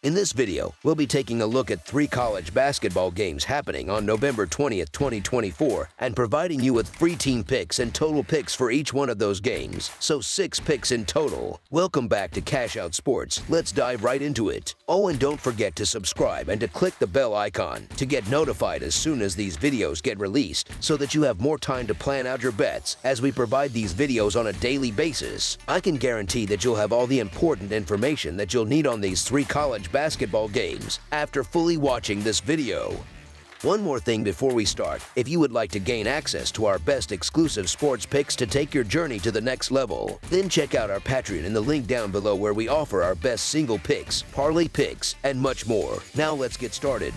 In this video, we'll be taking a look at 3 college basketball games happening on November 20th, 2024, and providing you with free team picks and total picks for each one of those games, so 6 picks in total. Welcome back to Cash Out Sports. Let's dive right into it. Oh, and don't forget to subscribe and to click the bell icon to get notified as soon as these videos get released, so that you have more time to plan out your bets as we provide these videos on a daily basis. I can guarantee that you'll have all the important information that you'll need on these 3 college basketball games after fully watching this video. One more thing before we start. If you would like to gain access to our best exclusive sports picks to take your journey to the next level, then check out our Patreon in the link down below, where we offer our best single picks, parlay picks, and much more. Now let's get started.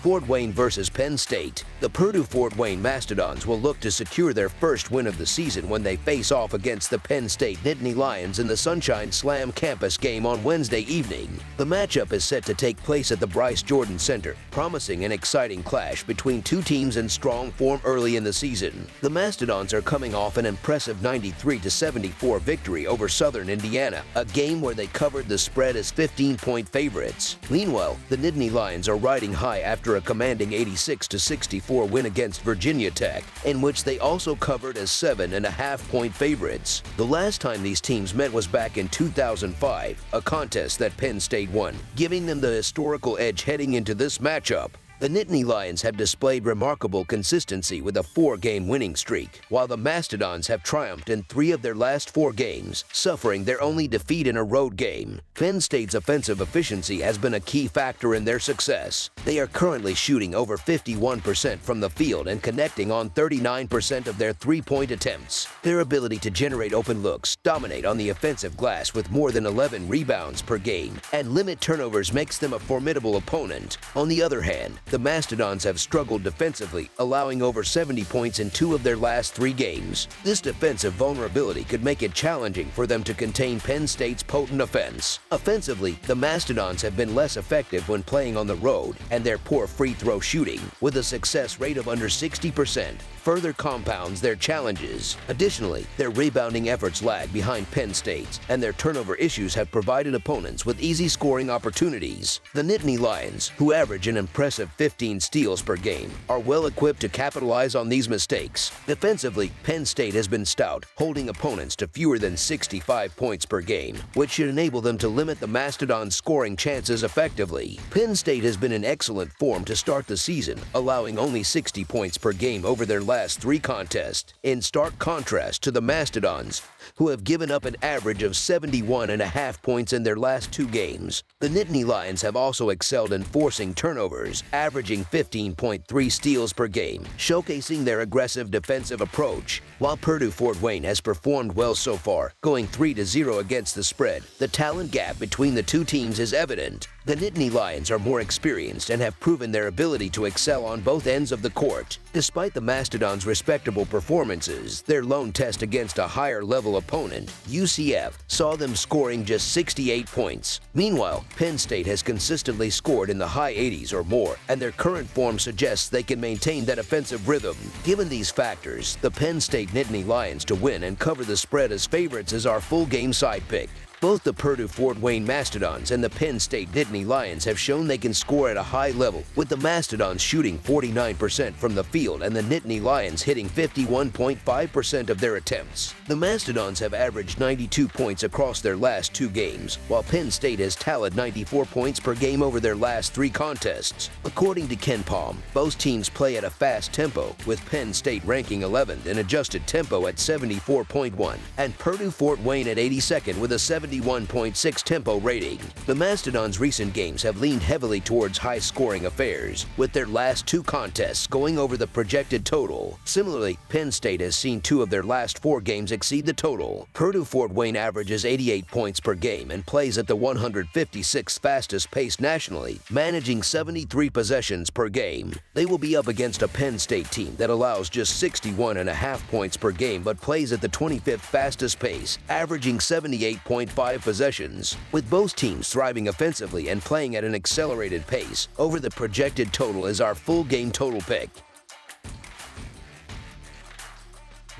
Fort Wayne versus Penn State. The Purdue-Fort Wayne Mastodons will look to secure their first win of the season when they face off against the Penn State Nittany Lions in the Sunshine Slam campus game on Wednesday evening. The matchup is set to take place at the Bryce Jordan Center, promising an exciting clash between two teams in strong form early in the season. The Mastodons are coming off an impressive 93-74 victory over Southern Indiana, a game where they covered the spread as 15-point favorites. Meanwhile, the Nittany Lions are riding high after a commanding 86-64 win against Virginia Tech, in which they also covered as 7.5-point favorites. The last time these teams met was back in 2005, a contest that Penn State won, giving them the historical edge heading into this matchup. The Nittany Lions have displayed remarkable consistency with a 4-game winning streak, while the Mastodons have triumphed in 3 of their last 4 games, suffering their only defeat in a road game. Penn State's offensive efficiency has been a key factor in their success. They are currently shooting over 51% from the field and connecting on 39% of their 3-point attempts. Their ability to generate open looks, dominate on the offensive glass with more than 11 rebounds per game, and limit turnovers makes them a formidable opponent. On the other hand, the Mastodons have struggled defensively, allowing over 70 points in 2 of their last 3 games. This defensive vulnerability could make it challenging for them to contain Penn State's potent offense. Offensively, the Mastodons have been less effective when playing on the road, and their poor free throw shooting, with a success rate of under 60%, further compounds their challenges. Additionally, their rebounding efforts lag behind Penn State's, and their turnover issues have provided opponents with easy scoring opportunities. The Nittany Lions, who average an impressive 15 steals per game, are well equipped to capitalize on these mistakes. Defensively, Penn State has been stout, holding opponents to fewer than 65 points per game, which should enable them to limit the Mastodons' scoring chances effectively. Penn State has been in excellent form to start the season, allowing only 60 points per game over their last 3 contests, in stark contrast to the Mastodons, who have given up an average of 71.5 points in their last 2 games. The Nittany Lions have also excelled in forcing turnovers, averaging 15.3 steals per game, showcasing their aggressive defensive approach. While Purdue-Fort Wayne has performed well so far, going 3-0 against the spread, the talent gap between the 2 teams is evident. The Nittany Lions are more experienced and have proven their ability to excel on both ends of the court. Despite the Mastodons' respectable performances, their lone test against a higher-level opponent, UCF, saw them scoring just 68 points. Meanwhile, Penn State has consistently scored in the high 80s or more, and their current form suggests they can maintain that offensive rhythm. Given these factors, the Penn State Nittany Lions to win and cover the spread as favorites is our full game side pick. Both the Purdue-Fort Wayne Mastodons and the Penn State Nittany Lions have shown they can score at a high level, with the Mastodons shooting 49% from the field and the Nittany Lions hitting 51.5% of their attempts. The Mastodons have averaged 92 points across their last 2 games, while Penn State has tallied 94 points per game over their last 3 contests. According to Ken Palm, both teams play at a fast tempo, with Penn State ranking 11th in adjusted tempo at 74.1, and Purdue-Fort Wayne at 82nd with a 71.6 tempo rating. The Mastodons' recent games have leaned heavily towards high-scoring affairs, with their last 2 contests going over the projected total. Similarly, Penn State has seen 2 of their last 4 games exceed the total. Purdue-Fort Wayne averages 88 points per game and plays at the 156th fastest pace nationally, managing 73 possessions per game. They will be up against a Penn State team that allows just 61.5 points per game but plays at the 25th fastest pace, averaging 78.5 possessions. With both teams thriving offensively and playing at an accelerated pace, over the projected total is our full game total pick.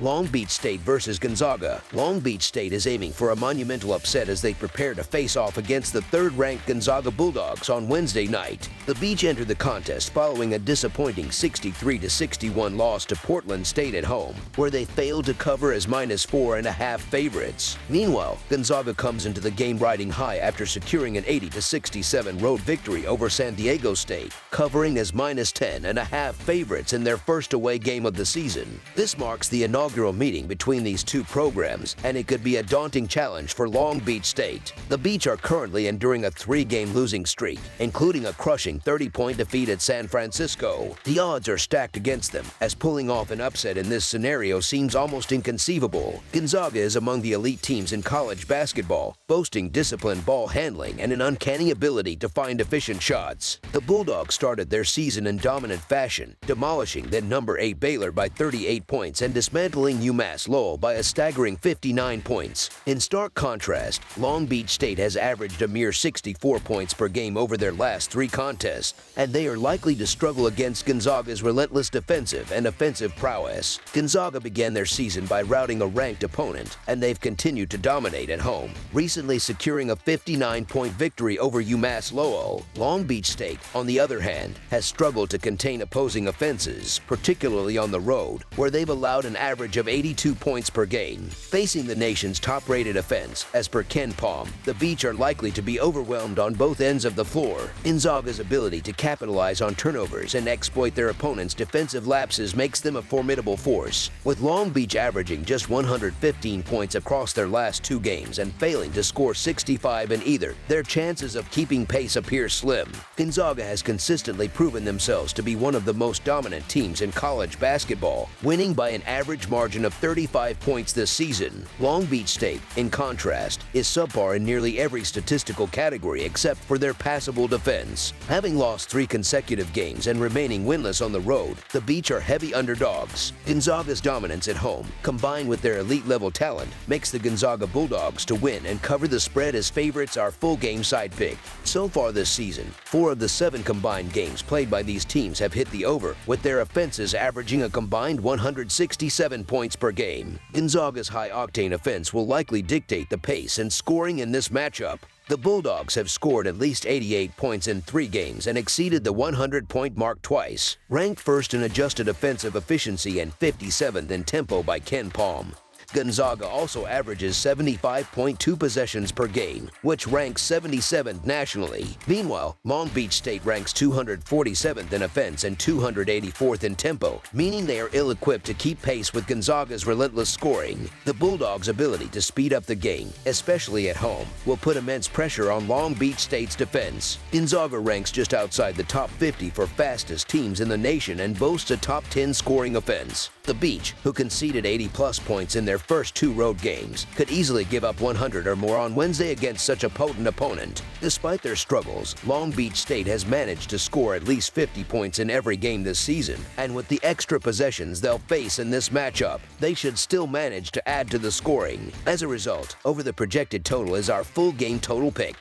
Long Beach State versus Gonzaga. Long Beach State is aiming for a monumental upset as they prepare to face off against the third-ranked Gonzaga Bulldogs on Wednesday night. The Beach entered the contest following a disappointing 63-61 loss to Portland State at home, where they failed to cover as -4.5 favorites. Meanwhile, Gonzaga comes into the game riding high after securing an 80-67 road victory over San Diego State, covering as -10.5 favorites in their first away game of the season. This marks the inaugural meeting between these two programs, and it could be a daunting challenge for Long Beach State. The Beach are currently enduring a 3-game losing streak, including a crushing 30-point defeat at San Francisco. The odds are stacked against them, as pulling off an upset in this scenario seems almost inconceivable. Gonzaga is among the elite teams in college basketball, boasting disciplined ball handling and an uncanny ability to find efficient shots. The Bulldogs started their season in dominant fashion, demolishing then number 8 Baylor by 38 points and dismantling UMass Lowell by a staggering 59 points. In stark contrast, Long Beach State has averaged a mere 64 points per game over their last 3 contests, and they are likely to struggle against Gonzaga's relentless defensive and offensive prowess. Gonzaga began their season by routing a ranked opponent, and they've continued to dominate at home, recently securing a 59-point victory over UMass Lowell. Long Beach State, on the other hand, has struggled to contain opposing offenses, particularly on the road, where they've allowed an average of 82 points per game. Facing the nation's top-rated offense, as per Ken Palm, the Beach are likely to be overwhelmed on both ends of the floor. Gonzaga's ability to capitalize on turnovers and exploit their opponents' defensive lapses makes them a formidable force. With Long Beach averaging just 115 points across their last 2 games and failing to score 65 in either, their chances of keeping pace appear slim. Gonzaga has consistently proven themselves to be one of the most dominant teams in college basketball, winning by an average margin of 35 points this season. Long Beach State, in contrast, is subpar in nearly every statistical category except for their passable defense. Having lost 3 consecutive games and remaining winless on the road, the Beach are heavy underdogs. Gonzaga's dominance at home, combined with their elite-level talent, makes the Gonzaga Bulldogs to win and cover the spread as favorites are full game side pick. So far this season, 4 of the 7 combined games played by these teams have hit the over, with their offenses averaging a combined 167 points per game. Gonzaga's high-octane offense will likely dictate the pace and scoring in this matchup. The Bulldogs have scored at least 88 points in 3 games and exceeded the 100-point mark twice, ranked first in adjusted offensive efficiency and 57th in tempo by Ken Palm. Gonzaga also averages 75.2 possessions per game, which ranks 77th nationally. Meanwhile, Long Beach State ranks 247th in offense and 284th in tempo, meaning they are ill-equipped to keep pace with Gonzaga's relentless scoring. The Bulldogs' ability to speed up the game, especially at home, will put immense pressure on Long Beach State's defense. Gonzaga ranks just outside the top 50 for fastest teams in the nation and boasts a top 10 scoring offense. The Beach, who conceded 80-plus points in their first 2 road games, could easily give up 100 or more on Wednesday against such a potent opponent. Despite their struggles, Long Beach State has managed to score at least 50 points in every game this season, and with the extra possessions they'll face in this matchup, they should still manage to add to the scoring. As a result, over the projected total is our full game total pick.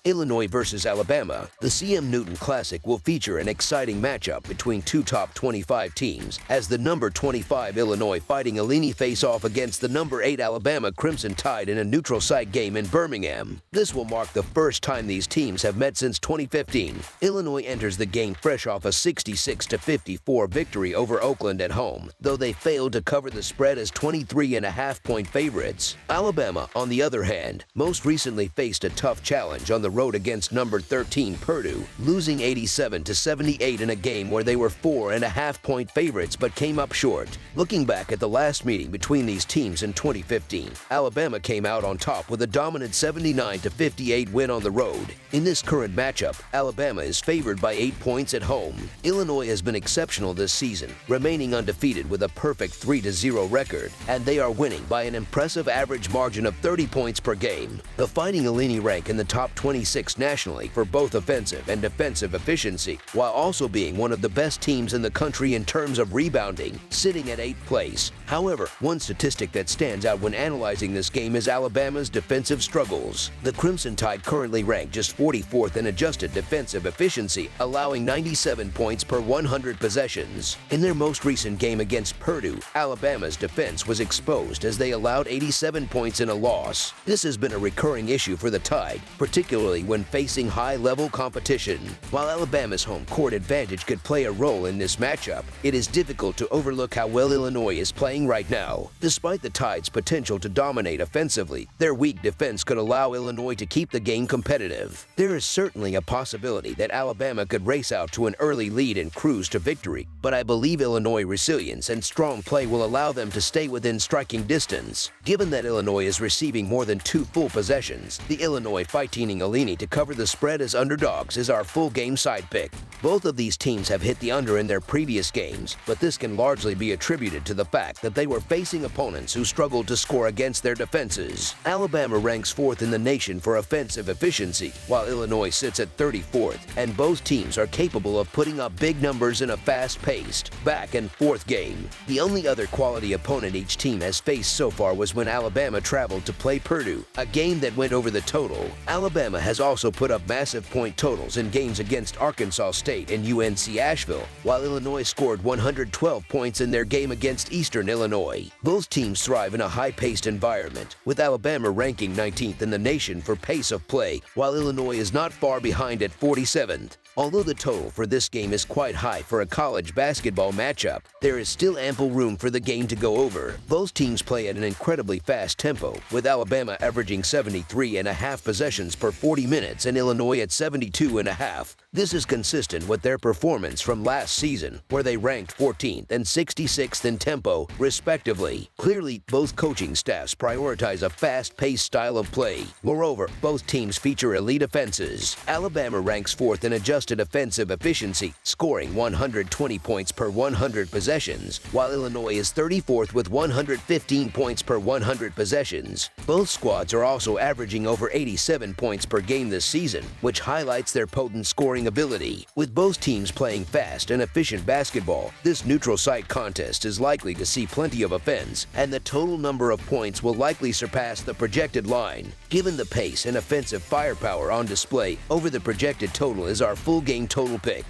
Illinois versus Alabama, the CM Newton Classic will feature an exciting matchup between 2 top 25 teams, as the number 25 Illinois Fighting Illini face off against the number 8 Alabama Crimson Tide in a neutral site game in Birmingham. This will mark the first time these teams have met since 2015. Illinois enters the game fresh off a 66-54 victory over Oakland at home, though they failed to cover the spread as 23.5-point favorites. Alabama, on the other hand, most recently faced a tough challenge on the road against number 13 Purdue, losing 87-78 in a game where they were 4.5-point favorites but came up short. Looking back at the last meeting between these teams in 2015, Alabama came out on top with a dominant 79-58 win on the road. In this current matchup, Alabama is favored by 8 points at home. Illinois has been exceptional this season, remaining undefeated with a perfect 3-0 record, and they are winning by an impressive average margin of 30 points per game. The Fighting Illini rank in the top 20 26th nationally for both offensive and defensive efficiency, while also being one of the best teams in the country in terms of rebounding, sitting at 8th place. However, one statistic that stands out when analyzing this game is Alabama's defensive struggles. The Crimson Tide currently rank just 44th in adjusted defensive efficiency, allowing 97 points per 100 possessions. In their most recent game against Purdue, Alabama's defense was exposed as they allowed 87 points in a loss. This has been a recurring issue for the Tide, particularly when facing high-level competition. While Alabama's home court advantage could play a role in this matchup, it is difficult to overlook how well Illinois is playing right now. Despite the Tide's potential to dominate offensively, their weak defense could allow Illinois to keep the game competitive. There is certainly a possibility that Alabama could race out to an early lead and cruise to victory, but I believe Illinois' resilience and strong play will allow them to stay within striking distance. Given that Illinois is receiving more than 2 full possessions, the Illinois Fighting Illini to cover the spread as underdogs is our full game side pick. Both of these teams have hit the under in their previous games, but this can largely be attributed to the fact that they were facing opponents who struggled to score against their defenses. Alabama ranks 4th in the nation for offensive efficiency, while Illinois sits at 34th, and both teams are capable of putting up big numbers in a fast-paced, back-and-forth game. The only other quality opponent each team has faced so far was when Alabama traveled to play Purdue, a game that went over the total. Alabama has also put up massive point totals in games against Arkansas State and UNC Asheville, while Illinois scored 112 points in their game against Eastern Illinois. Both teams thrive in a high-paced environment, with Alabama ranking 19th in the nation for pace of play, while Illinois is not far behind at 47th. Although the total for this game is quite high for a college basketball matchup, there is still ample room for the game to go over. Both teams play at an incredibly fast tempo, with Alabama averaging 73.5 possessions per 40 minutes and Illinois at 72.5. This is consistent with their performance from last season, where they ranked 14th and 66th in tempo, respectively. Clearly, both coaching staffs prioritize a fast-paced style of play. Moreover, both teams feature elite offenses. Alabama ranks 4th in adjusted offensive efficiency, scoring 120 points per 100 possessions, while Illinois is 34th with 115 points per 100 possessions. Both squads are also averaging over 87 points per game this season, which highlights their potent scoring ability. With both teams playing fast and efficient basketball, this neutral site contest is likely to see plenty of offense, and the total number of points will likely surpass the projected line. Given the pace and offensive firepower on display, over the projected total is our full game total pick.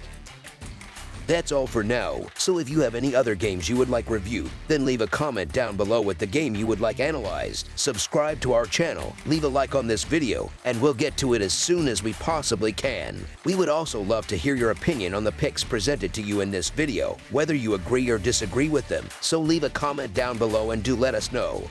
That's all for now, so if you have any other games you would like reviewed, then leave a comment down below with the game you would like analyzed. Subscribe to our channel, leave a like on this video, and we'll get to it as soon as we possibly can. We would also love to hear your opinion on the picks presented to you in this video, whether you agree or disagree with them, so leave a comment down below and do let us know.